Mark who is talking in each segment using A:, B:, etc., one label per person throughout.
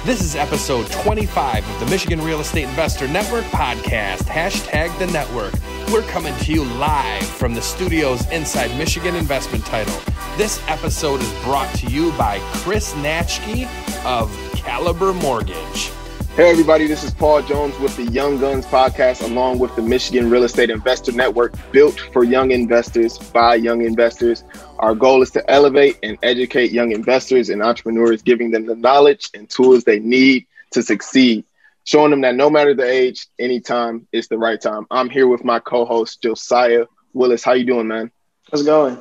A: This is episode 25 of the Michigan Real Estate Investor Network podcast, hashtag the network. We're coming to you live from the studios inside Michigan Investment Title. This episode is brought to you by Kris Natschke of Caliber Mortgage.
B: Hey everybody, this is Paul Jones with the Young Guns podcast, along with the Michigan Real Estate Investor Network, built for young investors by young investors. Our goal is to elevate and educate young investors and entrepreneurs, giving them the knowledge and tools they need to succeed, showing them that no matter the age, anytime is the right time. I'm here with my co-host, Josiah. Willis, how you doing, man?
C: How's it going?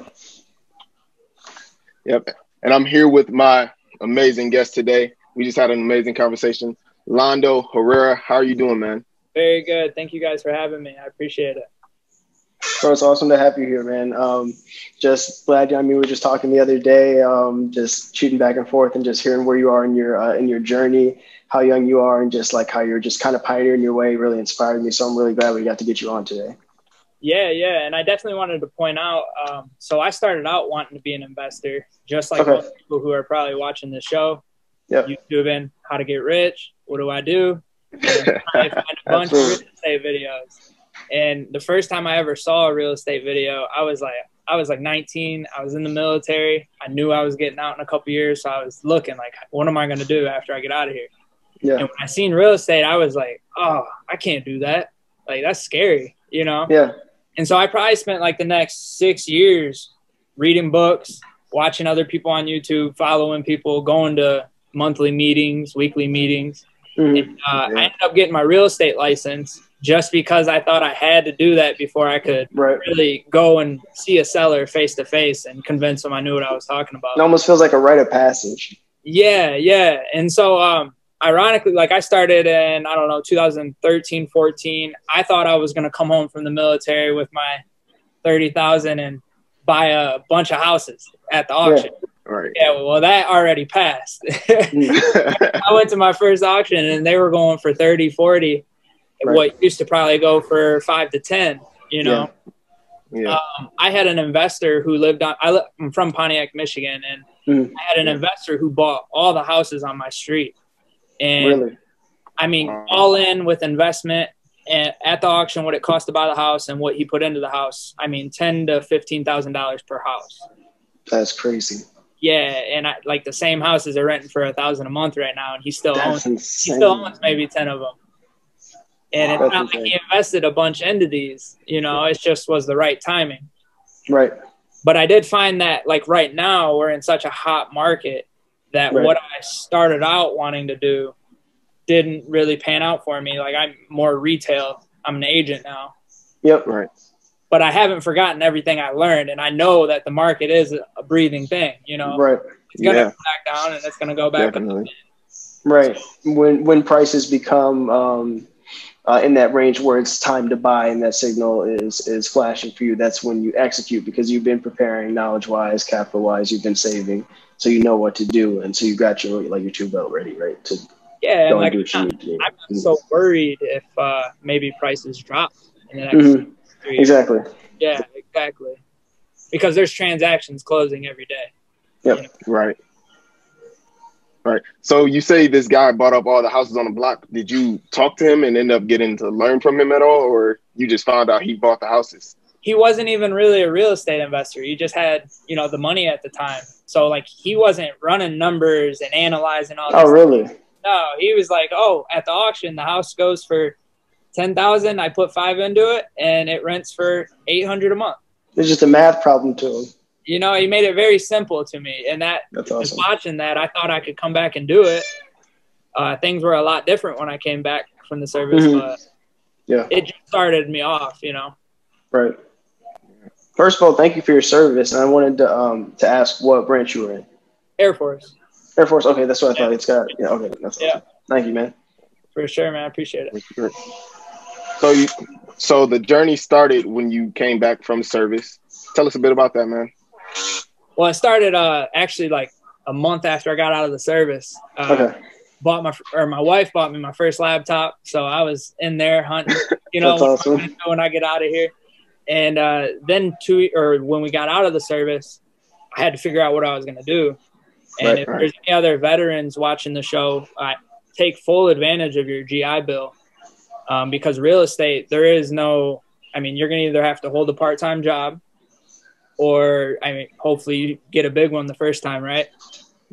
B: Yep. And I'm here with my amazing guest today. We just had an amazing conversation. Londo Herrera, how are you doing, man?
D: Very good. Thank you guys for having me. I appreciate it.
C: So it's awesome to have you here, man. Just glad. We were just talking the other day, just shooting back and forth and just hearing where you are in your journey, how young you are, and just like how you're just kind of pioneering your way. Really inspired me. So I'm really glad we got to get you on today.
D: Yeah. And I definitely wanted to point out, so I started out wanting to be an investor, just like most people who are probably watching this show.
C: Yep.
D: YouTubing, how to get rich. What do I do? I find a bunch of real estate videos. And the first time I ever saw a real estate video, I was like 19. I was in the military. I knew I was getting out in a couple years. So I was looking like, what am I going to do after I get out of here?
C: Yeah.
D: And when I seen real estate, I was like, oh, I can't do that. Like, that's scary, you know?
C: Yeah.
D: And so I probably spent like the next 6 years reading books, watching other people on YouTube, following people, going to monthly meetings, weekly meetings.
C: Mm-hmm.
D: And, I ended up getting my real estate license just because I thought I had to do that before I could really go and see a seller face to face and convince them I knew what I was talking about.
C: It almost feels like a rite of passage.
D: Yeah. And so, ironically, like I started in, 2013, 14. I thought I was going to come home from the military with my $30,000 and buy a bunch of houses at the auction.
C: Yeah.
B: Right.
D: Yeah, well, that already passed. I went to my first auction and they were going for 30, 40. Right. What used to probably go for 5 to 10, you know?
B: Yeah.
D: I had an investor who lived on, I'm from Pontiac, Michigan, and I had an investor who bought all the houses on my street. And all in with investment and at the auction, what it cost to buy the house and what he put into the house. $10,000 to $15,000 per house.
C: That's crazy.
D: Yeah, and the same houses are renting for $1,000 a month right now, and he still owns maybe 10 of them. And it's not like he invested a bunch into these, it just was the right timing.
C: Right.
D: But I did find that right now we're in such a hot market that what I started out wanting to do didn't really pan out for me. Like, I'm more retail. I'm an agent now.
C: Yep. Right.
D: But I haven't forgotten everything I learned, and I know that the market is a breathing thing,
C: Right.
D: It's going to come back down, and it's going to go back up.
C: Right. When prices become in that range where it's time to buy and that signal is flashing for you, that's when you execute, because you've been preparing knowledge-wise, capital-wise, you've been saving, so you know what to do, and so you got your tool belt ready, right?
D: I'm so worried if maybe prices drop in the next 3 years.
C: Exactly.
D: Yeah, exactly. Because there's transactions closing every day.
C: Yep.
B: Right. So you say this guy bought up all the houses on the block. Did you talk to him and end up getting to learn from him at all, or you just found out he bought the houses? He
D: wasn't even really a real estate investor. He just had, the money at the time. So he wasn't running numbers and analyzing all this.
C: Oh, really?
D: No, he was like, at the auction, the house goes for $10,000. I put 5 into it, and it rents for $800 a month.
C: It's just a math problem to him.
D: He made it very simple to me, and that's awesome. Just watching that, I thought I could come back and do it. Things were a lot different when I came back from the service, but it just started me off,
C: Right. First of all, thank you for your service, and I wanted to ask what branch you were in.
D: Air Force.
C: Air Force. Okay, that's what I thought. It's got. Yeah. Okay, that's awesome. Thank you, man.
D: For sure, man. I appreciate it.
B: So the journey started when you came back from service. Tell us a bit about that, man.
D: Well, I started actually a month after I got out of the service. My wife bought me my first laptop, so I was in there hunting.
C: That's awesome.
D: When I get out of here, and then when we got out of the service, I had to figure out what I was going to do. And if there's any other veterans watching the show, take full advantage of your GI Bill, because real estate, there is no, I mean, you're going to either have to hold a part-time job, or, I mean, hopefully you get a big one the first time, right?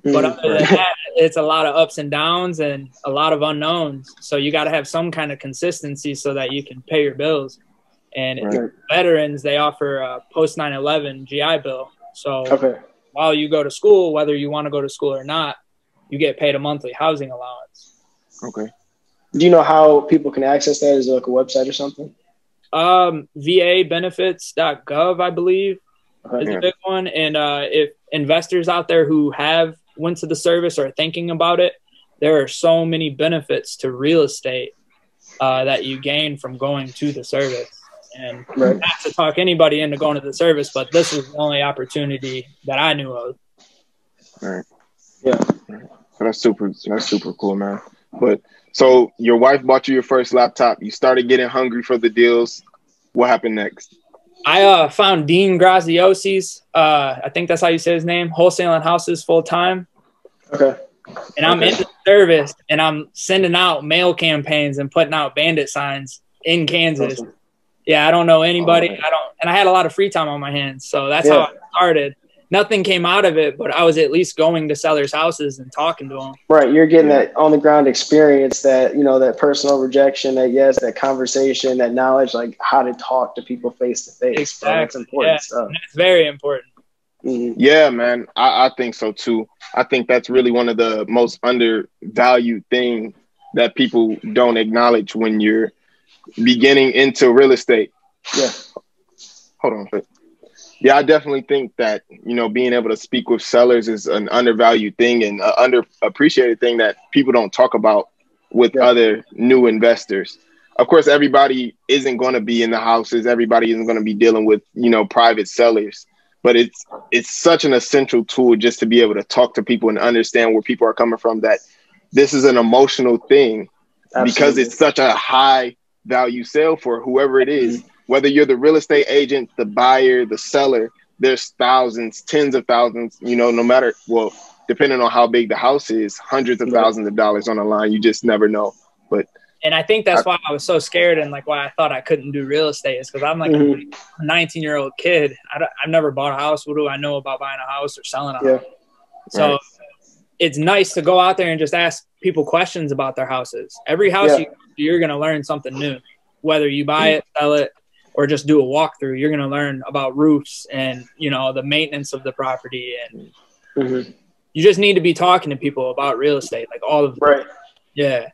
D: But other than that, it's a lot of ups and downs and a lot of unknowns. So you got to have some kind of consistency so that you can pay your bills. And veterans, they offer a post 9/11 GI Bill. So while you go to school, whether you want to go to school or not, you get paid a monthly housing allowance.
C: Okay. Do you know how people can access that? Is it like a website or something?
D: VAbenefits.gov, I believe, is a big one. And if investors out there who have went to the service or are thinking about it, there are so many benefits to real estate that you gain from going to the service. And not to talk anybody into going to the service, but this was the only opportunity that I knew of.
B: Right. Yeah. That's super cool, man. But so your wife bought you your first laptop. You started getting hungry for the deals. What happened next?
D: I found Dean Graziosi's, I think that's how you say his name, wholesaling houses full time.
C: Okay.
D: And I'm in the service, and I'm sending out mail campaigns and putting out bandit signs in Kansas. Awesome. Yeah, I don't know anybody. And I had a lot of free time on my hands, so that's how I started. Nothing came out of it, but I was at least going to sellers' houses and talking to them. Right,
C: you're getting that on the ground experience, that that personal rejection, that conversation, that knowledge, like how to talk to people face to face.
D: Exactly,
C: that's important stuff.
D: It's very important.
B: Mm-hmm. Yeah, man, I think so too. I think that's really one of the most undervalued things that people don't acknowledge when you're beginning into real estate.
C: Yeah.
B: Hold on. Yeah, I definitely think that, being able to speak with sellers is an undervalued thing and an underappreciated thing that people don't talk about with other new investors. Of course, everybody isn't going to be in the houses. Everybody isn't going to be dealing with, private sellers. But it's such an essential tool just to be able to talk to people and understand where people are coming from, that this is an emotional thing. Absolutely. Because it's such a high value sale for whoever it is. Whether you're the real estate agent, the buyer, the seller, there's thousands, tens of thousands, no matter, depending on how big the house is, hundreds of thousands of dollars on the line. You just never know.
D: And I think that's why I was so scared, and like why I thought I couldn't do real estate, is because I'm like a 19-year-old kid. I've never bought a house. What do I know about buying a house or selling a house? So it's nice to go out there and just ask people questions about their houses. Every house you're going to learn something new, whether you buy it, sell it, or just do a walkthrough. You're going to learn about roofs and, the maintenance of the property. And you just need to be talking to people about real estate, like all of them.
C: Right.
D: Yeah.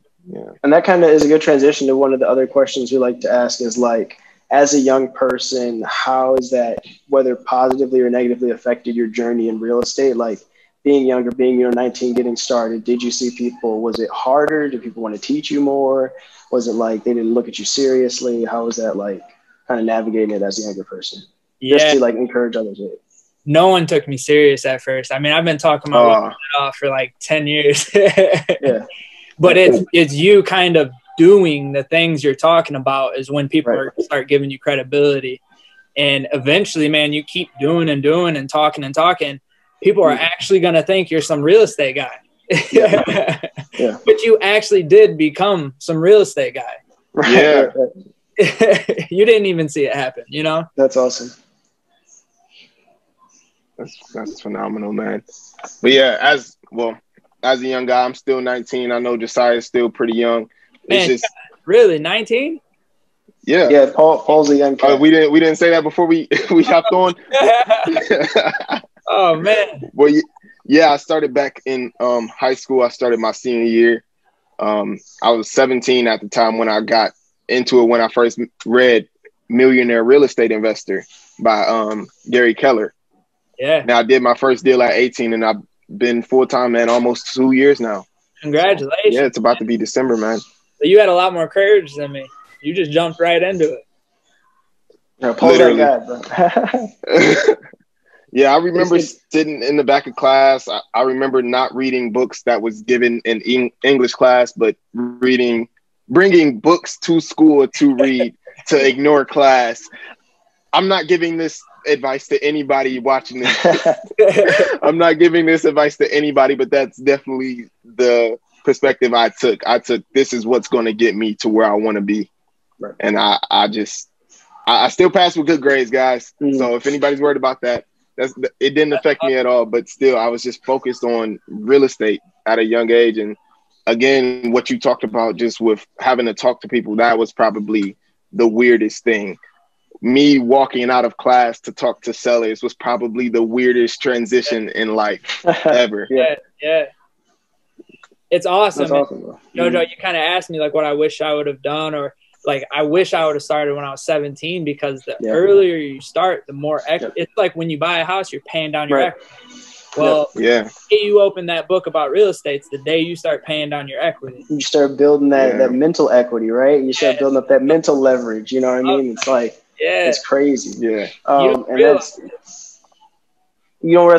C: And that kind of is a good transition to one of the other questions we like to ask is, like, as a young person, how is that, whether positively or negatively, affected your journey in real estate? Like being younger, being 19, getting started, did you see people, was it harder? Did people want to teach you more? Was it like they didn't look at you seriously? How was that, like, kind of navigating it as a younger person? Just to, like, encourage others with it.
D: No one took me serious at first. I mean, I've been talking my way off for like 10 years. But it's you kind of doing the things you're talking about is when people are start giving you credibility. And eventually, man, you keep doing and doing and talking. People are actually going to think you're some real estate guy. But you actually did become some real estate guy.
B: Yeah.
D: You didn't even see it happen,
C: That's awesome.
B: That's phenomenal, man. But yeah, as a young guy, I'm still 19. I know Josiah is still pretty young.
D: Man, it's just really 19.
B: Yeah.
C: Yeah. Paul's a young kid.
B: We didn't say that before we hopped on.
D: Oh man.
B: Well, yeah, I started back in high school. I started my senior year. I was 17 at the time when I got into it, when I first read Millionaire Real Estate Investor by Gary Keller.
D: Yeah.
B: Now I did my first deal at 18, and I've been full-time, man, almost 2 years now.
D: Congratulations.
B: So, yeah, it's about to be December, man.
D: So you had a lot more courage than me. You just jumped right into it.
C: Yeah, Paul's that guy, bro.
B: Yeah, I remember sitting in the back of class. I remember not reading books that was given in English class, but bringing books to school to read, to ignore class. I'm not giving this advice to anybody watching this. I'm not giving this advice to anybody, but that's definitely the perspective I took. This is what's going to get me to where I want to be.
C: Right.
B: And I still pass with good grades, guys. So if anybody's worried about that, it didn't affect me at all. But still, I was just focused on real estate at a young age. And again, what you talked about just with having to talk to people, that was probably the weirdest thing. Me walking out of class to talk to sellers was probably the weirdest transition in life ever.
D: Yeah. It's awesome.
C: That's awesome, bro.
D: Jojo, you kind of asked me like what I wish I would have done, or like I wish I would have started when I was 17, because the earlier you start, the more it's like when you buy a house, you're paying down your equity. Well, the day you open that book about real estate, it's the day you start paying down your equity.
C: You start building that mental equity, right? You start building up that mental leverage. You know what I mean? It's like, it's crazy.
B: Yeah.
C: You don't realize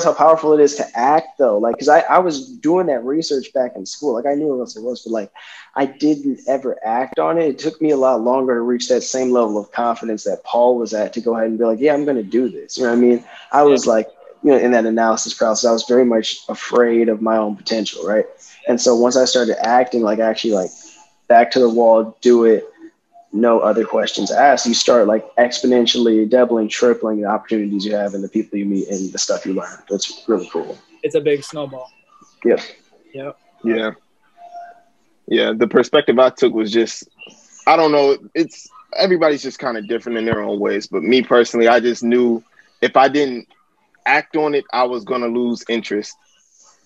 C: how powerful it is to act, though. Like, because I was doing that research back in school. Like, I knew what it was, but like, I didn't ever act on it. It took me a lot longer to reach that same level of confidence that Paul was at, to go ahead and be like, yeah, I'm going to do this. You know what I mean? I was like, in that analysis process, I was very much afraid of my own potential, right? And so once I started acting, like actually like back to the wall, do it, no other questions asked, you start like exponentially doubling, tripling the opportunities you have and the people you meet and the stuff you learn. That's really cool.
D: It's a big snowball.
C: Yeah.
B: Yeah. The perspective I took was just, I don't know, everybody's just kind of different in their own ways. But me personally, I just knew if I didn't act on it, I was going to lose interest,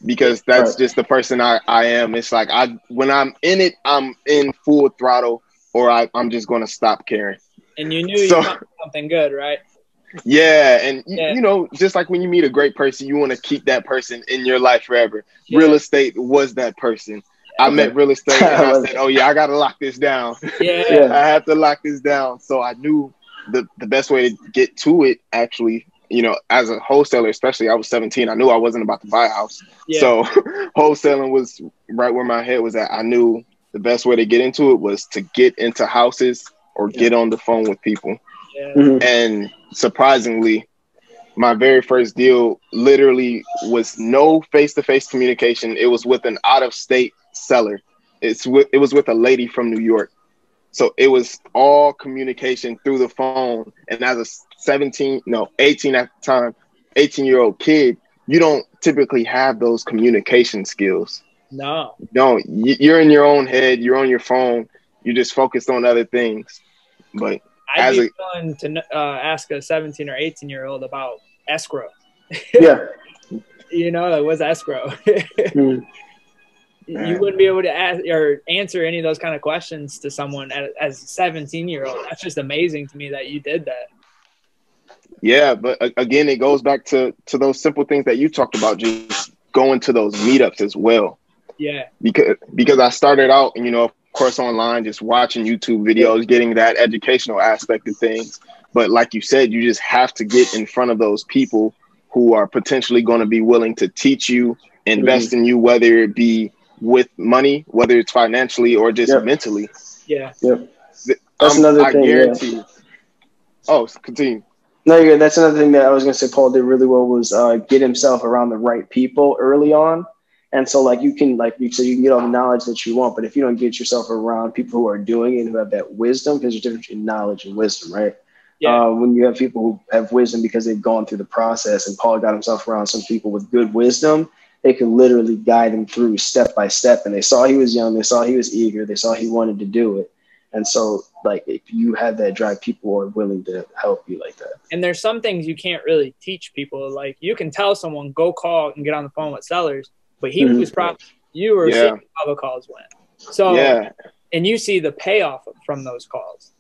B: because that's just the person I am. It's like when I'm in it, I'm in full throttle, or I'm just going to stop caring.
D: And you knew you wanted something good, right?
B: Yeah. And, you know, just like when you meet a great person, you want to keep that person in your life forever. Yeah. Real estate was that person. I met real estate and I said, oh, yeah, I got to lock this down. I have to lock this down. So I knew the best way to get to it, actually, you know, as a wholesaler, especially, I was 17. I knew I wasn't about to buy a house. So wholesaling was right where my head was at. I knew the best way to get into it was to get into houses or get on the phone with people. And surprisingly, my very first deal literally was no face-to-face communication. It was with an out-of-state seller. It was with a lady from New York. So it was all communication through the phone. And as a 18 at the time, 18-year-old kid, you don't typically have those communication skills.
D: No.
B: You're in your own head. You're on your phone. You're just focused on other things. But
D: I'd be willing to ask a 17 or 18-year-old about escrow. You know, like, what's escrow? You wouldn't be able to ask or answer any of those kind of questions to someone as a 17-year-old. That's just amazing to me that you did that.
B: Yeah, but again, it goes back to those simple things that you talked about, just going to those meetups as well.
D: Yeah.
B: Because I started out, you know, of course, online, just watching YouTube videos, getting that educational aspect of things. But like you said, you just have to get in front of those people who are potentially going to be willing to teach you, invest in you, whether it be with money, whether it's financially or just mentally.
C: That's another thing.
B: I guarantee you. Oh, continue.
C: No, you're good. That's another thing that I was going to say Paul did really well was get himself around the right people early on. And so, like, you can, like you said, you can get all the knowledge that you want, but if you don't get yourself around people who are doing it and who have that wisdom, because there's a difference between knowledge and wisdom, right? When you have people who have wisdom because they've gone through the process, and Paul got himself around some people with good wisdom, they can literally guide him through step by step. And they saw he was young, they saw he was eager, they saw he wanted to do it. And so, like, if you have that drive, people are willing to help you like that.
D: And there's some things you can't really teach people. Like, you can tell someone, go call and get on the phone with sellers, but he was probably, you were seeing how the calls went. So, and you see the payoff from those calls.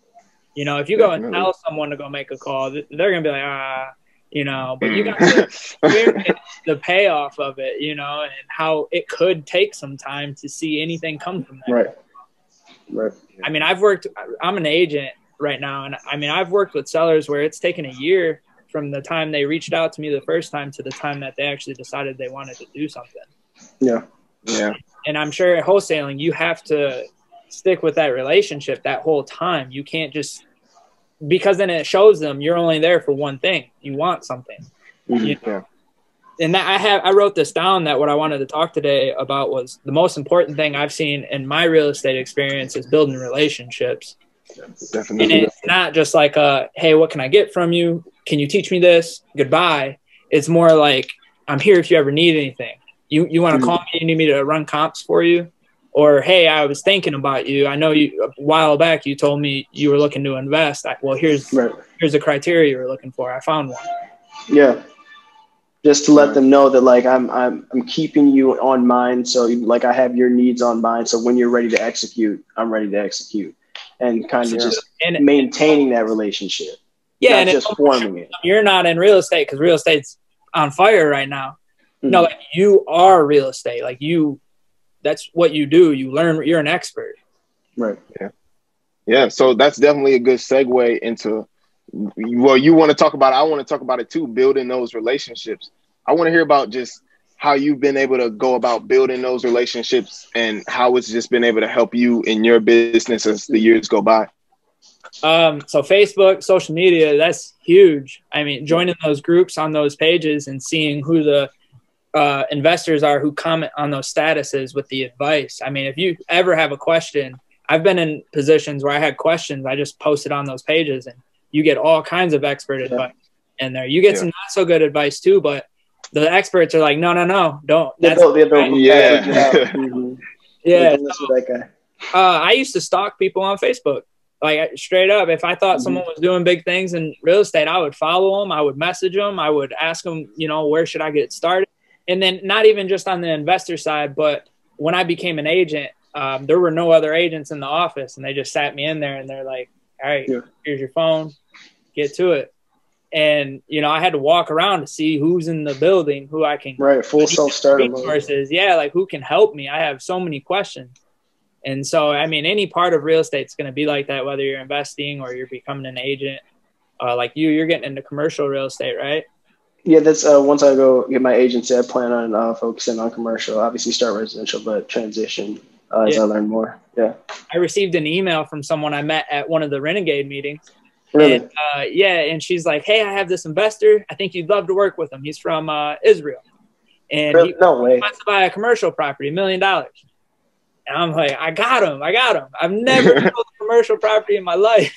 D: You know, if you go and tell someone to go make a call, they're going to be like, you know, but you got to experience the payoff of it, you know, and how it could take some time to see anything come from that.
C: Right.
D: I mean, I'm an agent right now. And I mean, I've worked with sellers where it's taken a year from the time they reached out to me the first time to the time that they actually decided they wanted to do something.
C: Yeah.
D: And I'm sure at wholesaling, you have to stick with that relationship that whole time. You can't just, because then it shows them you're only there for one thing. You want something. You know? and I wrote this down, that what I wanted to talk today about was the most important thing I've seen in my real estate experience is building relationships.
B: Definitely.
D: And it's not just like, hey, what can I get from you? Can you teach me this? Goodbye. It's more like, I'm here if you ever need anything. You want to call me? You need me to run comps for you? Or, hey, I was thinking about you. I know you a while back you told me you were looking to invest. Well, here's the criteria you were looking for. I found one.
C: Yeah. Just to let them know that, like, I'm keeping you on mind. So, like, I have your needs on mind. So when you're ready to execute, I'm ready to execute. And kind of just maintaining that relationship.
D: Yeah,
C: not just forming it.
D: You're not in real estate because real estate's on fire right now. No, like, you are real estate. Like, that's what you do. You learn. You're an expert.
C: Right.
B: Yeah. So that's definitely a good segue into, well, you want to talk about it. I want to talk about it too, building those relationships. I want to hear about just how you've been able to go about building those relationships and how it's just been able to help you in your business as the years go by.
D: So Facebook, social media, that's huge. I mean, joining those groups on those pages and seeing who the investors are who comment on those statuses with the advice. I mean, if you ever have a question, I've been in positions where I had questions. I just posted on those pages and you get all kinds of expert advice in there. You get some not so good advice too, but the experts are like, no, don't.
C: Yeah.
D: I used to stalk people on Facebook. Like, straight up, if I thought someone was doing big things in real estate, I would follow them. I would message them. I would ask them, where should I get started? And then not even just on the investor side, but when I became an agent, there were no other agents in the office, and they just sat me in there and they're like, all right, here's your phone, get to it. And, I had to walk around to see who's in the building, who I can.
C: Right, full self-starter
D: resources. Yeah, like, who can help me? I have so many questions. And so, I mean, any part of real estate is going to be like that, whether you're investing or you're becoming an agent. Like you're getting into commercial real estate, right?
C: Yeah, that's once I go get my agency, I plan on focusing on commercial. Obviously start residential, but transition as I learn more. Yeah.
D: I received an email from someone I met at one of the Renegade meetings.
C: Really?
D: And, and she's like, hey, I have this investor. I think you'd love to work with him. He's from Israel. And he wants to buy a commercial property, $1 million. And I'm like, I got him. I've never built a commercial property in my life.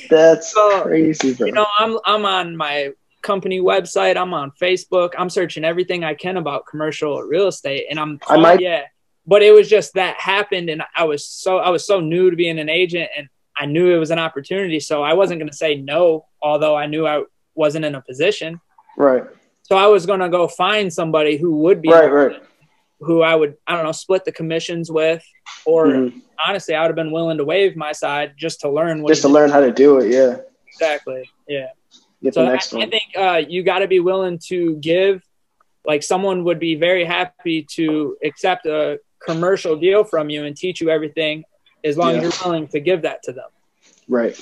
C: That's crazy, bro.
D: I'm on my company website. I'm on Facebook. I'm searching everything I can about commercial real estate. And but it was just that happened. And I was so new to being an agent, and I knew it was an opportunity. So I wasn't going to say no, although I knew I wasn't in a position.
C: Right.
D: So I was going to go find somebody who would be who I would, split the commissions with, or honestly, I would have been willing to waive my side just to learn
C: learn how to do it. Yeah,
D: exactly. Yeah.
C: So
D: I think you got to be willing to give. Like, someone would be very happy to accept a commercial deal from you and teach you everything as long as you're willing to give that to them.
C: Right.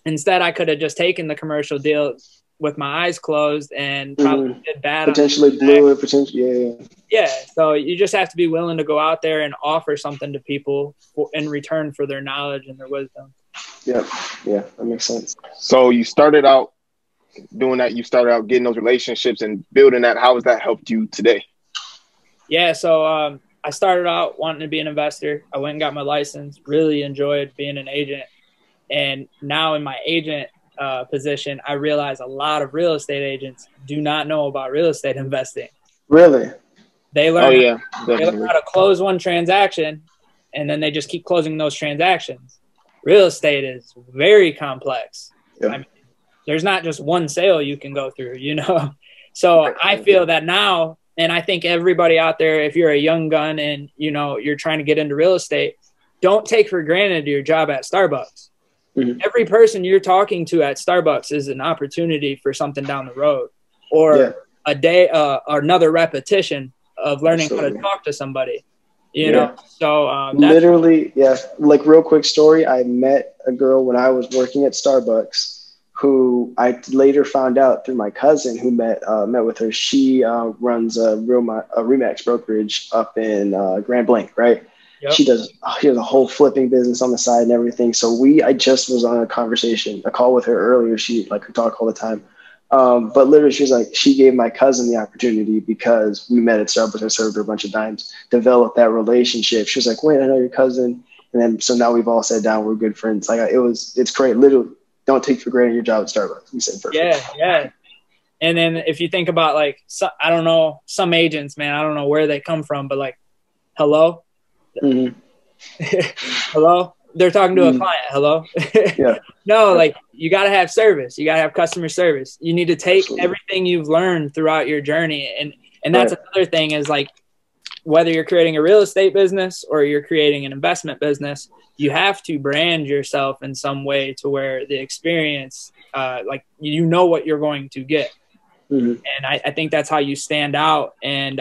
D: Instead, I could have just taken the commercial deal with my eyes closed and probably did bad.
C: Potentially blew it. Potentially,
D: yeah. So you just have to be willing to go out there and offer something to people in return for their knowledge and their wisdom.
C: Yeah, that makes sense.
B: So you started out doing that. You started out getting those relationships and building that. How has that helped you today? Yeah.
D: So I started out wanting to be an investor. I went and got my license. Really enjoyed being an agent, and now in my agent position, I realize a lot of real estate agents do not know about real estate investing.
C: Really?
D: They learn, they learn how to close one transaction, and then they just keep closing those transactions. Real estate is very complex. Yeah. I mean, there's not just one sale you can go through, So I feel that now, and I think everybody out there, if you're a young gun and, you're trying to get into real estate, don't take for granted your job at Starbucks. Every person you're talking to at Starbucks is an opportunity for something down the road, or a day, or another repetition of learning how to talk to somebody, you know? So
C: literally, like, real quick story. I met a girl when I was working at Starbucks who I later found out through my cousin who met with her. She runs a Remax brokerage up in Grand Blanc, right? Yep. She has a whole flipping business on the side and everything. So I just was on a call with her earlier. We talk all the time, But literally, she gave my cousin the opportunity because we met at Starbucks. I served her a bunch of times, developed that relationship. She was like, wait, I know your cousin. And then, so now we've all sat down. We're good friends. Like it's great. Literally, don't take for granted your job at Starbucks. You said perfect.
D: Yeah. And then if you think about like, I don't know, some agents, man, I don't know where they come from, but like, hello, hello. They're talking to a client. Hello.
C: Yeah.
D: No, like you got to have service. You got to have customer service. You need to take everything you've learned throughout your journey. And that's another thing is like, whether you're creating a real estate business or you're creating an investment business, you have to brand yourself in some way to where the experience, like, you know what you're going to get. And I think that's how you stand out. And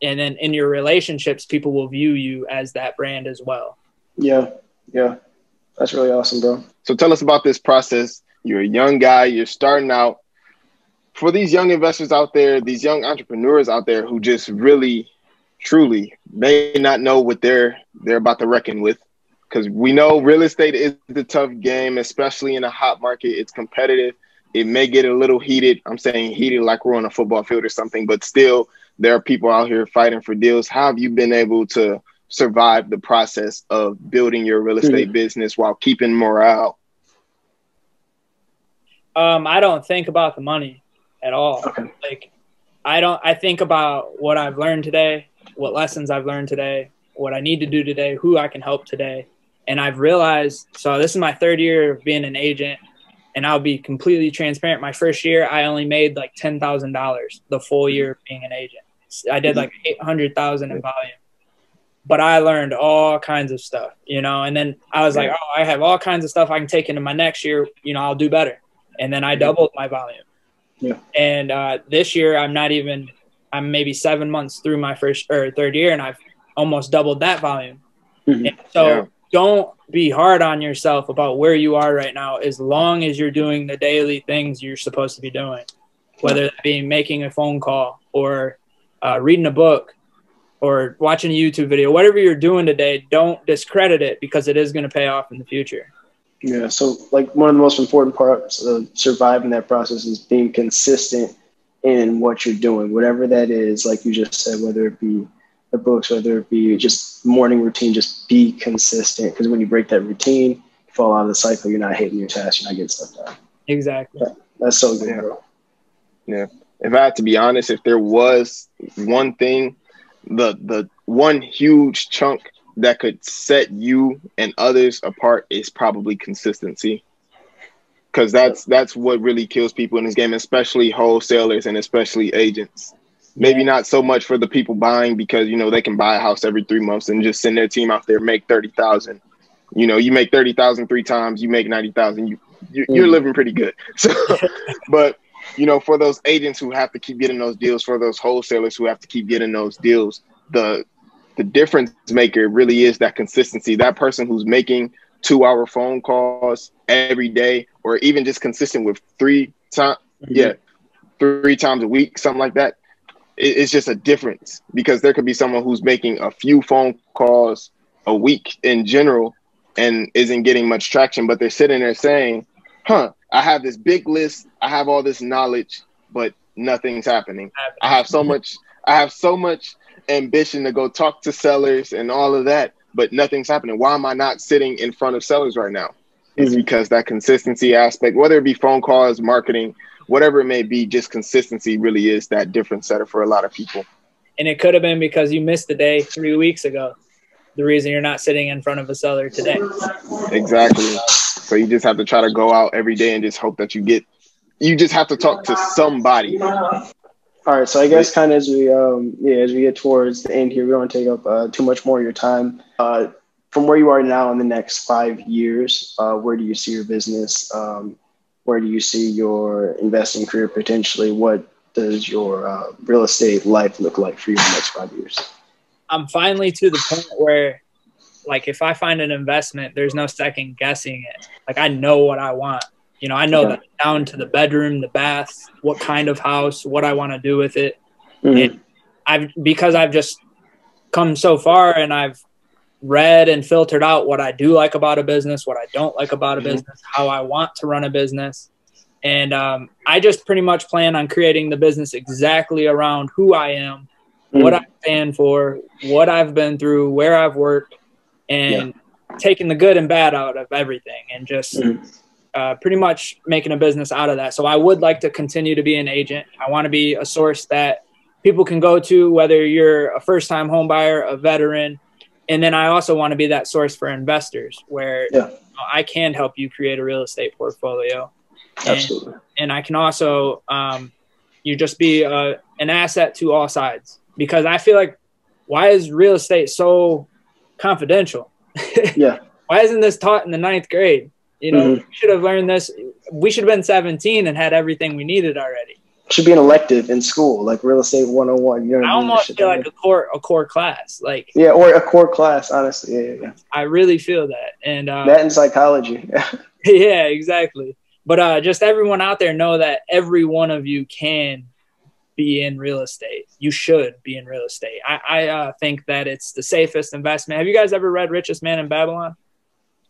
D: then in your relationships, people will view you as that brand as well.
C: Yeah. That's really awesome, bro.
B: So tell us about this process. You're a young guy. You're starting out. For these young investors out there, these young entrepreneurs out there who just really, truly may not know what they're about to reckon with, because we know real estate is the tough game, especially in a hot market. It's competitive. It may get a little heated. I'm saying heated like we're on a football field or something, but still there are people out here fighting for deals. How have you been able to survive the process of building your real estate business while keeping morale?
D: I don't think about the money at all.
C: Okay.
D: Like I think about what I've learned today, what lessons I've learned today, what I need to do today, who I can help today. And I've realized, so this is my third year of being an agent, and I'll be completely transparent. My first year, I only made like $10,000 the full year of being an agent. I did like 800,000 in volume. But I learned all kinds of stuff, you know, and then I was like, oh, I have all kinds of stuff I can take into my next year, you know, I'll do better. And then I doubled my volume.
C: Yeah.
D: And this year I'm maybe 7 months through my third year, and I've almost doubled that volume. And so don't be hard on yourself about where you are right now, as long as you're doing the daily things you're supposed to be doing, whether that be making a phone call or reading a book or watching a YouTube video. Whatever you're doing today, don't discredit it, because it is going to pay off in the future.
C: Yeah. So like one of the most important parts of surviving that process is being consistent in what you're doing, whatever that is. Like you just said, whether it be the books, whether it be just morning routine, just be consistent. Because when you break that routine, you fall out of the cycle, you're not hitting your task, you're not getting stuff done.
D: Exactly.
C: Yeah, that's so good, bro.
B: Yeah. If I had to be honest, if there was one thing, the one huge chunk that could set you and others apart is probably consistency. Because that's what really kills people in this game, especially wholesalers and especially agents. Maybe not so much for the people buying, because, you know, they can buy a house every 3 months and just send their team out there, make 30,000. You know, you make 30,000 3 times, you make 90,000. You're living pretty good. So, but you know, for those agents who have to keep getting those deals, for those wholesalers who have to keep getting those deals, the difference maker really is that consistency. That person who's making 2-hour phone calls every day, or even just consistent with 3 times a week, something like that. It's just a difference, because there could be someone who's making a few phone calls a week in general and isn't getting much traction, but they're sitting there saying, I have this big list, I have all this knowledge, but nothing's happening. I have so much ambition to go talk to sellers and all of that, but nothing's happening. Why am I not sitting in front of sellers right now? It's because that consistency aspect, whether it be phone calls, marketing, whatever it may be, just consistency really is that difference setter for a lot of people.
D: And it could have been because you missed the day 3 weeks ago, the reason you're not sitting in front of a seller today.
B: Exactly. So you just have to try to go out every day and just hope that you just have to talk to somebody.
C: All right. So I guess kind of as we get towards the end here, we don't want to take up too much more of your time. From where you are now in the next 5 years, where do you see your business? Where do you see your investing career potentially? What does your real estate life look like for you in the next 5 years?
D: I'm finally to the point where, like, if I find an investment, there's no second guessing it. Like, I know what I want. You know, I know that down to the bedroom, the bath, what kind of house, what I want to do with it. And because I've just come so far and I've read and filtered out what I do like about a business, what I don't like about a business, how I want to run a business. And I just pretty much plan on creating the business exactly around who I am, what I stand for, what I've been through, where I've worked, and taking the good and bad out of everything, and just pretty much making a business out of that. So I would like to continue to be an agent. I want to be a source that people can go to, whether you're a first-time home buyer, a veteran. And then I also want to be that source for investors where I can help you create a real estate portfolio.
C: Absolutely.
D: And I can also you just be an asset to all sides, because I feel like, why is real estate so confidential? Why isn't this taught in the 9th grade? You know, we should have learned this. We should have been 17 and had everything we needed already.
C: Should be an elective in school, like real estate 101. You know what
D: I almost feel like a core class, like
C: or a core class. Honestly,
D: I really feel that, and
C: that in psychology.
D: Yeah, exactly. But just everyone out there, know that every one of you can be in real estate. You should be in real estate. I think that it's the safest investment. Have you guys ever read Richest Man in Babylon?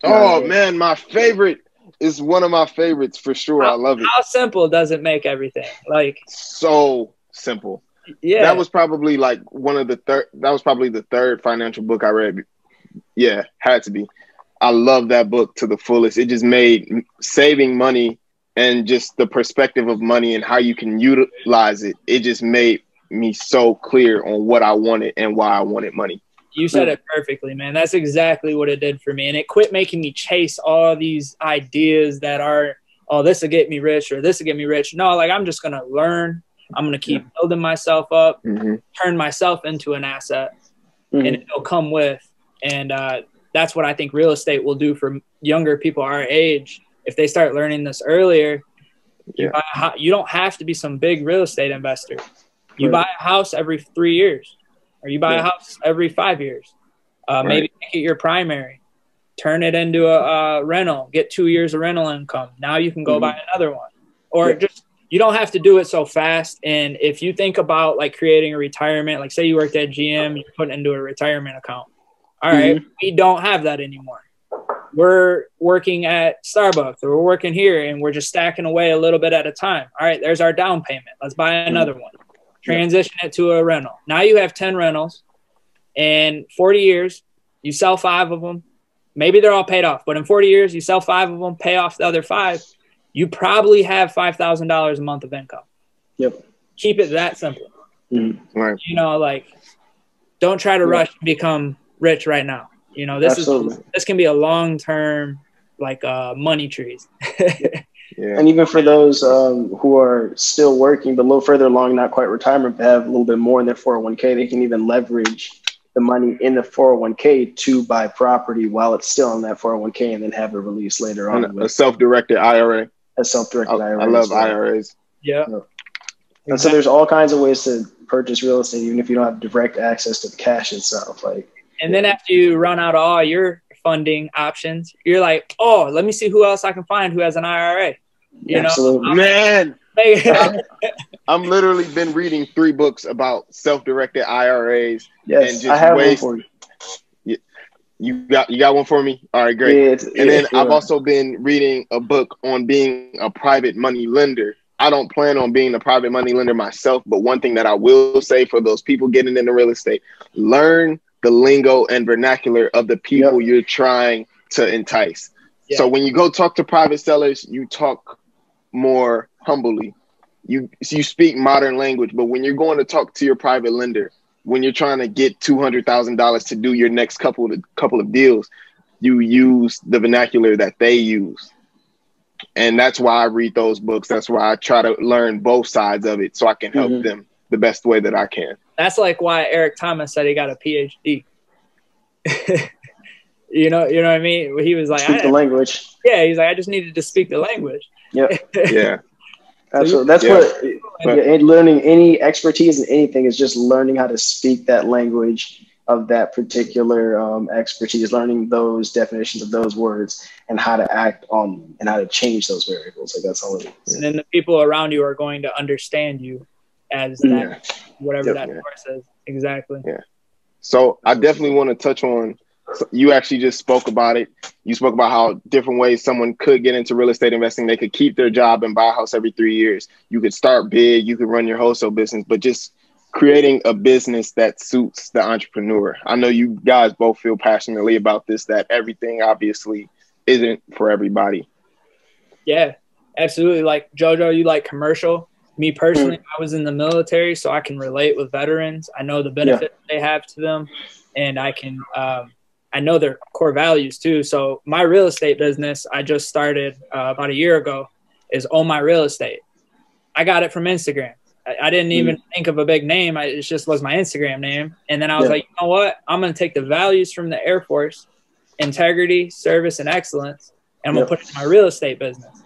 B: Oh man, my favorite. Is one of my favorites for sure. I love it.
D: How simple does it make everything? Like,
B: so simple.
D: Yeah.
B: That was probably like the third financial book I read. Yeah, had to be. I love that book to the fullest. It just made saving money and just the perspective of money and how you can utilize it. It just made me so clear on what I wanted and why I wanted money.
D: You said it perfectly, man. That's exactly what it did for me. And it quit making me chase all these ideas that are, oh, this will get me rich or this will get me rich. No, like, I'm just going to learn. I'm going to keep building myself up, turn myself into an asset, and it'll come with. And that's what I think real estate will do for younger people our age. If they start learning this earlier, you don't have to be some big real estate investor. You buy a house every 3 years. Or you buy a house every 5 years. Maybe make it your primary. Turn it into a rental. Get 2 years of rental income. Now you can go buy another one. Or just, you don't have to do it so fast. And if you think about like creating a retirement, like say you worked at GM, you're putting into a retirement account. All right, we don't have that anymore. We're working at Starbucks, or we're working here, and we're just stacking away a little bit at a time. All right, there's our down payment. Let's buy another one. Transition it to a rental. Now you have 10 rentals, and 40 years, you sell 5 of them. Maybe they're all paid off, but in 40 years, you sell 5 of them, pay off the other 5. You probably have $5,000 a month of income. Keep it that simple.
B: Right.
D: You know, like, don't try to rush to become rich right now. You know, this can be a long-term, like, money trees.
C: And even for those who are still working, but a little further along, not quite retirement, but have a little bit more in their 401k, they can even leverage the money in the 401k to buy property while it's still in that 401k, and then have it released later on.
B: A self-directed IRA.
C: A self-directed IRA.
B: I love IRAs.
D: Yeah.
C: And so there's all kinds of ways to purchase real estate, even if you don't have direct access to the cash itself. And
D: then after you run out of all your funding options, you're like, oh, let me see who else I can find who has an IRA. You
C: Absolutely.
D: know,
B: man. I'm literally been reading 3 books about self-directed IRAs.
C: Yes,
B: and just
C: I have one for you.
B: You got one for me? All right, great. Then I've also been reading a book on being a private money lender. I don't plan on being a private money lender myself, but one thing that I will say for those people getting into real estate, learn the lingo and vernacular of the people you're trying to entice. So when you go talk to private sellers, you talk more humbly. You speak modern language, but when you're going to talk to your private lender, when you're trying to get $200,000 to do your next couple of deals, you use the vernacular that they use. And that's why I read those books. That's why I try to learn both sides of it so I can help them the best way that I can.
D: That's like why Eric Thomas said he got a PhD. You know what I mean? He was like,
C: speak the language.
D: Yeah, he's like, I just needed to speak the language.
B: Yeah.
C: Absolutely. That's what learning any expertise in anything is, just learning how to speak that language of that particular expertise, learning those definitions of those words and how to act on them and how to change those variables. Like, that's all it is.
D: And then the people around you are going to understand you as that, whatever that course is. Exactly.
B: Yeah. So I definitely want to touch on you actually just spoke about it. You spoke about how different ways someone could get into real estate investing. They could keep their job and buy a house every 3 years. You could start big. You could run your wholesale business, but just creating a business that suits the entrepreneur. I know you guys both feel passionately about this, that everything obviously isn't for everybody.
D: Yeah, absolutely. Like JoJo, you like commercial. Me personally, I was in the military, so I can relate with veterans. I know the benefits they have to them, and I can I know their core values too. So my real estate business, I just started about a year ago, is Own My Real Estate. I got it from Instagram. I didn't even think of a big name. It just was my Instagram name. And then I was like, you know what? I'm going to take the values from the Air Force, integrity, service, and excellence, and I'm going to put it in my real estate business.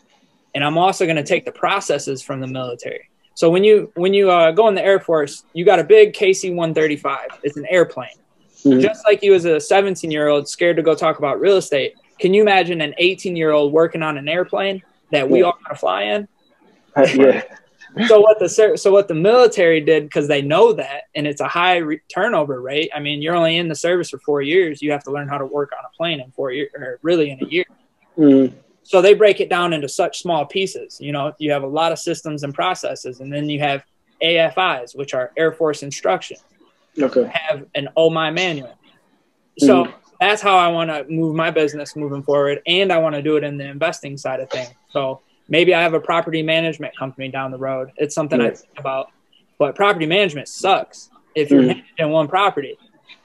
D: And I'm also going to take the processes from the military. So when you go in the Air Force, you got a big KC-135. It's an airplane. Just like you as a 17-year-old scared to go talk about real estate, can you imagine an 18-year-old working on an airplane that we all want to fly in? So what the military did, because they know that, and it's a high turnover rate. I mean, you're only in the service for 4 years. You have to learn how to work on a plane in 4 years, or really in a year. So they break it down into such small pieces. You know, you have a lot of systems and processes, and then you have AFIs, which are Air Force instruction. Have an Oh My manual. So that's how I want to move my business moving forward, and I want to do it in the investing side of things. So maybe I have a property management company down the road. It's something I think about. But property management sucks if you're managing one property.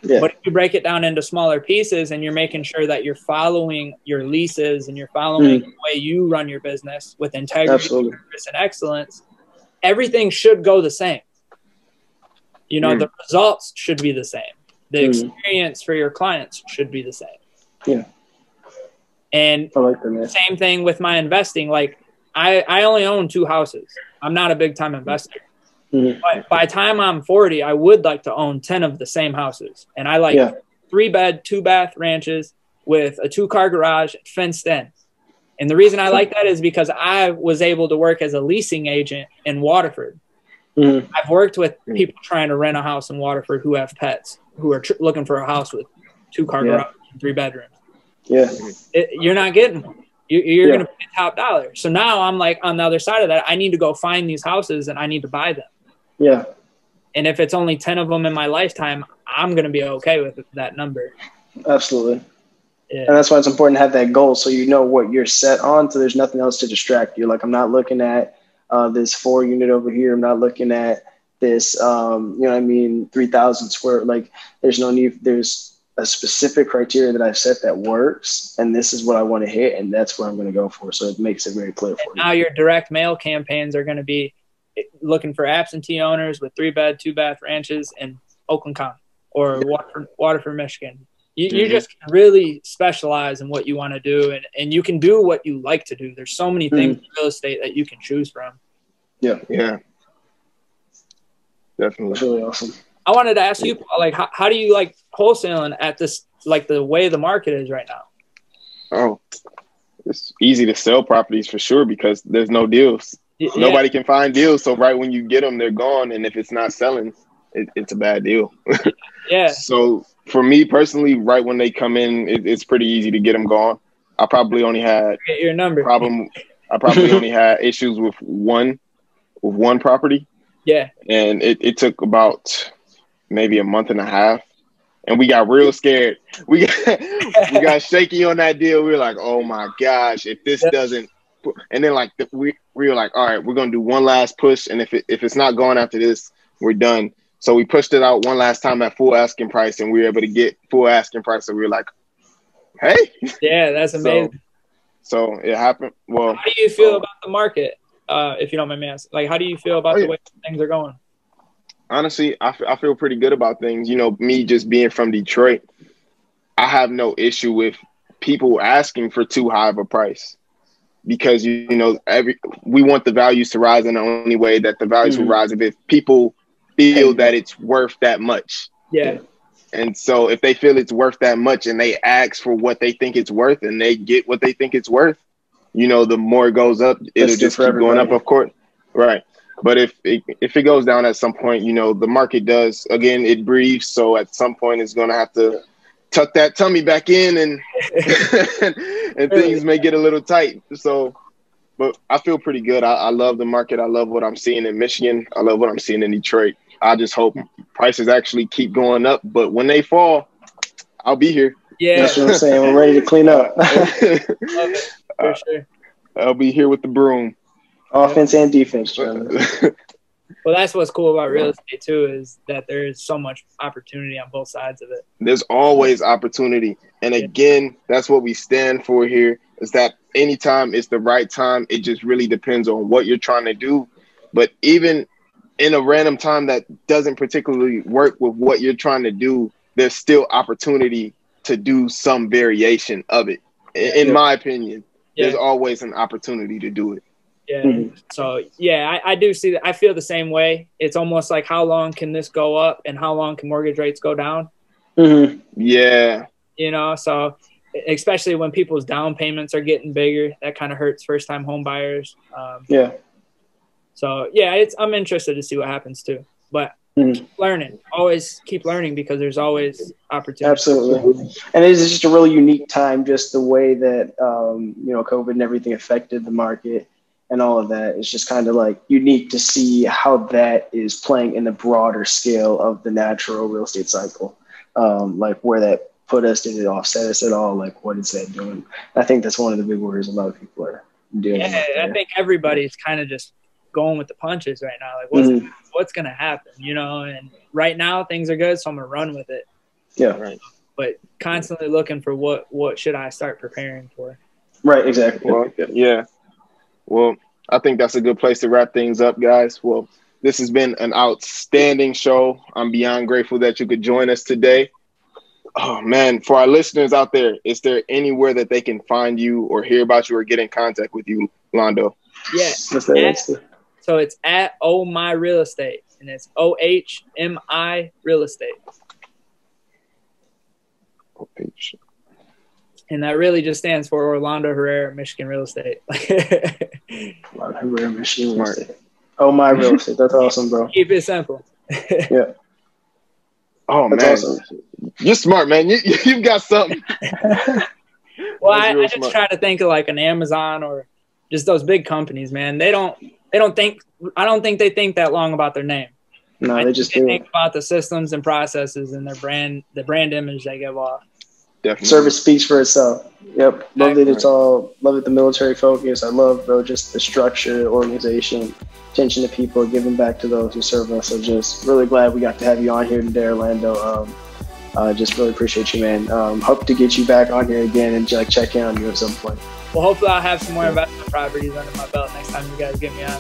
D: But if you break it down into smaller pieces and you're making sure that you're following your leases and you're following the way you run your business with integrity, service, and excellence, everything should go the same. You know, the results should be the same. The experience for your clients should be the same. And I like that, same thing with my investing. Like, I only own 2 houses. I'm not a big time investor. But by the time I'm 40, I would like to own 10 of the same houses. And I like 3-bed, 2-bath ranches with a 2-car garage fenced in. And the reason I like that is because I was able to work as a leasing agent in Waterford. I've worked with people trying to rent a house in Waterford who have pets, who are looking for a house with 2-car garage and 3 bedrooms. You're not getting one. You're going to pay top dollar. So now I'm like, on the other side of that, I need to go find these houses and I need to buy them. And if it's only 10 of them in my lifetime, I'm going to be okay with that number.
C: Absolutely. And that's why it's important to have that goal, so you know what you're set on, so there's nothing else to distract you. Like, I'm not looking at this 4 unit over here. I'm not looking at this, you know what I mean, 3,000 square. Like, there's no need. There's a specific criteria that I've set that works, and this is what I want to hit, and that's what I'm going to go for. So it makes it very clear for you.
D: Now your direct mail campaigns are going to be looking for absentee owners with 3-bed, 2-bath ranches in Oakland County or Waterford, Michigan. You just really specialize in what you want to do, and you can do what you like to do. There's so many things in real estate that you can choose from.
B: Definitely.
C: That's really awesome.
D: I wanted to ask you, like, how do you like wholesaling at this, like, the way the market is right now?
B: Oh, it's easy to sell properties for sure because there's no deals. Nobody can find deals. So right when you get them, they're gone. And if it's not selling, it's a bad deal. So for me personally, right when they come in, it's pretty easy to get them gone. I probably only had
D: your number.
B: I probably only had issues with one property. And it took about maybe a month and a half. And we got real scared. We got shaky on that deal. We were like, oh my gosh, if this doesn't, and then like we were like, all right, we're gonna do one last push, and if it's not going after this, we're done. So we pushed it out one last time at full asking price, and we were able to get full asking price. So we were like, hey,
D: that's amazing.
B: So it happened. Well,
D: how do you feel about the market? If you don't mind me asking, like, how do you feel about the way things are going?
B: Honestly, I feel pretty good about things. You know, me just being from Detroit, I have no issue with people asking for too high of a price because, you know, we want the values to rise, and the only way that the values will rise if people feel that it's worth that much. And so if they feel it's worth that much and they ask for what they think it's worth and they get what they think it's worth, you know, the more it goes up, it'll just keep going up, of course. Right. But if it goes down at some point, you know, the market does, again, it breathes. So at some point it's going to have to tuck that tummy back in and and things may get a little tight. So, but I feel pretty good. I love the market. I love what I'm seeing in Michigan. I love what I'm seeing in Detroit. I just hope prices actually keep going up. But when they fall, I'll be here.
D: Yeah.
C: That's what I'm saying. We're ready to clean up.
D: For sure.
B: I'll be here with the broom.
C: Offense and defense.
D: Well, that's what's cool about real estate, too, is that there is so much opportunity on both sides of it.
B: There's always opportunity. And again, that's what we stand for here, is that anytime it's the right time. It just really depends on what you're trying to do. But even in a random time that doesn't particularly work with what you're trying to do, there's still opportunity to do some variation of it. In my opinion, there's always an opportunity to do it.
D: Yeah. So, yeah, I do see that. I feel the same way. It's almost like, how long can this go up and how long can mortgage rates go down?
B: Yeah.
D: You know, so especially when people's down payments are getting bigger, that kind of hurts first-time home buyers. So, yeah, I'm interested to see what happens too. But keep learning. Always keep learning, because there's always opportunity.
C: Absolutely. And it is just a really unique time, just the way that, COVID and everything affected the market and all of that. It's just kind of like unique to see how that is playing in the broader scale of the natural real estate cycle. Like where that put us, did it offset us at all? Like, what is that doing? I think that's one of the big worries a lot of people are doing.
D: Yeah, I think everybody's kind of just going with the punches right now. Like, what's going to happen, you know? And right now things are good, so I'm going to run with it.
C: Yeah. Right.
D: But constantly looking for what should I start preparing for?
C: Right, exactly.
B: Well, yeah. Well, I think that's a good place to wrap things up, guys. Well, this has been an outstanding show. I'm beyond grateful that you could join us today. Oh, man, for our listeners out there, is there anywhere that they can find you or hear about you or get in contact with you, Londo?
D: Yeah. So it's at Oh My Real Estate, and it's OHMI Real Estate.
B: OH.
C: And that really just stands for Orlando Herrera, Michigan Real Estate.
B: Orlando Herrera, Michigan Real Estate.
C: Oh, my real estate. That's awesome, bro.
D: Keep it simple.
C: Yeah.
B: Oh,
C: That's
B: man.
C: awesome.
B: You're smart, man. You've got something.
D: Well, I just try to think of like an Amazon or just those big companies, man. I don't think they think that long about their name.
C: No, they just
D: think about the systems and processes and the brand image they give off.
B: Definitely.
C: Service speaks for itself. Yep. Love that the military focus. I love, bro, just the structure, organization, attention to people, giving back to those who serve us. So just really glad we got to have you on here today, Orlando. Just really appreciate you, man. Hope to get you back on here again and check in on you at some point.
D: Well, hopefully I'll have some more investment properties under my belt next time you guys get me on.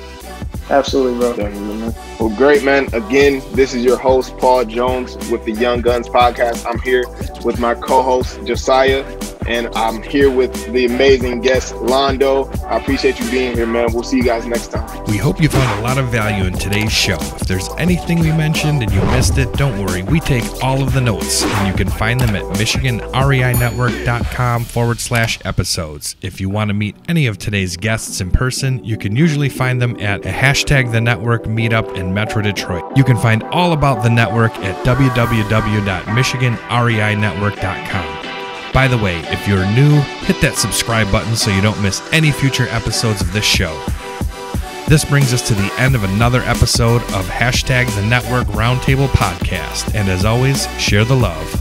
C: Absolutely, bro.
B: Definitely, man. Well, great, man. Again, this is your host, Paul Jones, with the Young Guns Podcast. I'm here with my co-host, Josiah, and I'm here with the amazing guest, Londo. I appreciate you being here, man. We'll see you guys next time.
A: We hope you found a lot of value in today's show. If there's anything we mentioned and you missed it, don't worry. We take all of the notes, and you can find them at michiganreinetwork.com/episodes. If you want to meet any of today's guests in person, you can usually find them at a #The Network meetup in Metro Detroit. You can find all about the network at www.michiganreinetwork.com. By the way, if you're new, hit that subscribe button so you don't miss any future episodes of this show. This brings us to the end of another episode of #The Network Roundtable Podcast. And as always, share the love.